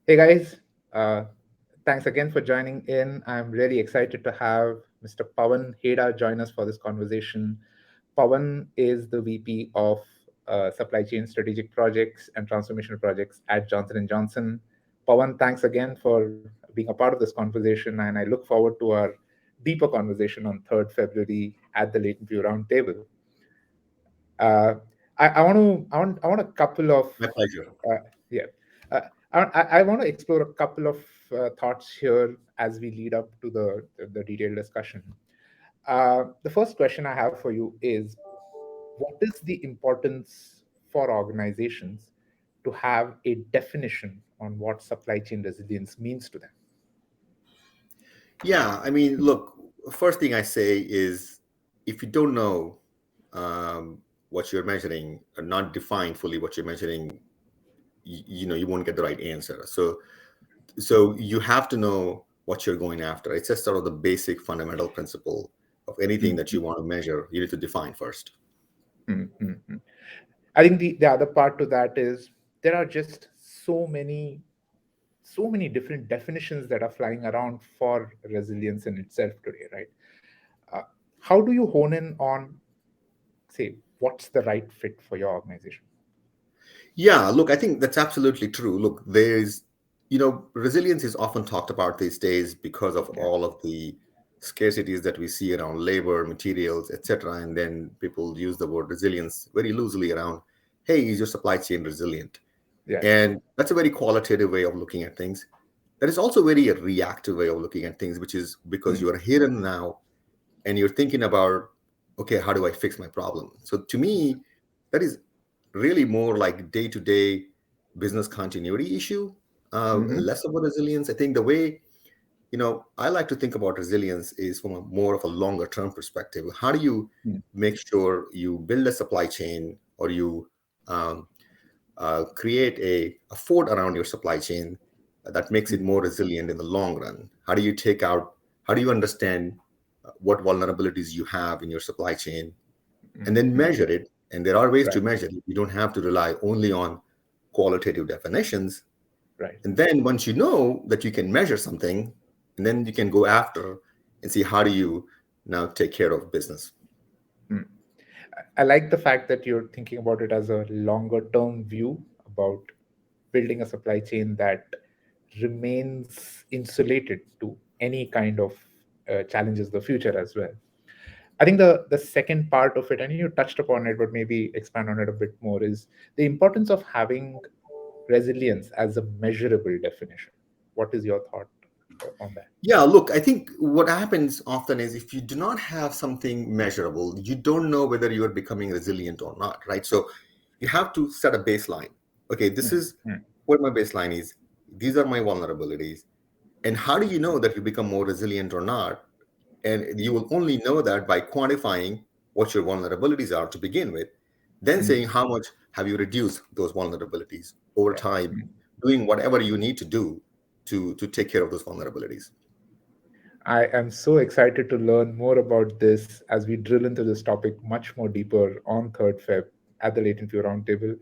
Hey guys, thanks again for joining in. I'm really excited to have Mr. Pavan Heda join us for this conversation. Pavan is the VP of Supply Chain Strategic Projects and Transformational Projects at Johnson& Johnson. Pavan, thanks again for being a part of this conversation, and I look forward to our deeper conversation on 3rd February at the LatentView Roundtable. Uh, I want a couple of My pleasure. yeah. Uh, I want to explore a couple of thoughts here as we lead up to the detailed discussion. The first question I have for you is, what is the importance for organizations to have a definition on what supply chain resilience means to them? Yeah, I mean, look, first thing I say is if you don't know what you're measuring or not define fully what you're measuring, you won't get the right answer. So you have to know what you're going after. It's just sort of the basic fundamental principle of anything that Mm, you want to measure. You need to define first. mm, mm, mm. I think the other part to that is there are just so many different definitions that are flying around for resilience in itself today, right? Uh, how do you hone in on, say, what's the right fit for your organization? Yeah, look, I think that's absolutely true. Look, resilience is often talked about these days because of Yeah. all of the scarcities that we see around labor, materials, etc. And then people use the word resilience very loosely around, hey, is your supply chain resilient? Yeah. And that's a very qualitative way of looking at things. That is also very a reactive way of looking at things, which is because Mm, you are here and now and you're thinking about, okay, how do I fix my problem? So to me, that is really more like day-to-day business continuity issue, mhm, less about resilience. I think the way I like to think about resilience is from a more of a longer term perspective. How do you mm, make sure you build a supply chain or you um, create a fort around your supply chain that makes mm, it more resilient in the long run? How do you understand what vulnerabilities you have in your supply chain and mm, then mm. measure it? And there are ways to Right, measure it. You don't have to rely only on qualitative definitions. right. And then once you know that you can measure something, and then you can go after and see how do you now take care of business. Mm. I like the fact that you're thinking about it as a longer term view about building a supply chain that remains insulated to any kind of challenges of the future as well. I think the second part of it, and you touched upon it, but maybe expand on it a bit more, is the importance of having resilience as a measurable definition. What is your thought on that? Yeah, look, I think what happens often is if you do not have something measurable, you don't know whether you are becoming resilient or not, right? So you have to set a baseline. Okay, this Mm, is mm, what my baseline is. These are my vulnerabilities. And how do you know that you become more resilient or not? And you will only know that by quantifying what your vulnerabilities are to begin with, then mm, saying how much have you reduced those vulnerabilities over yeah. time, Mm. doing whatever you need to do to take care of those vulnerabilities. I am so excited to learn more about this as we drill into this topic much more deeper on 3rd Feb at the LatentView Roundtable.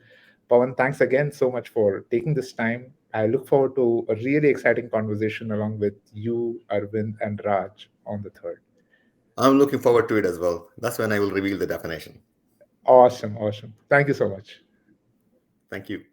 Pawan, thanks again so much for taking this time. I look forward to a really exciting conversation along with you, Arvind, and Raj on the 3rd. I'm looking forward to it as well. That's when I will reveal the definition. Awesome, awesome. Thank you so much. Thank you.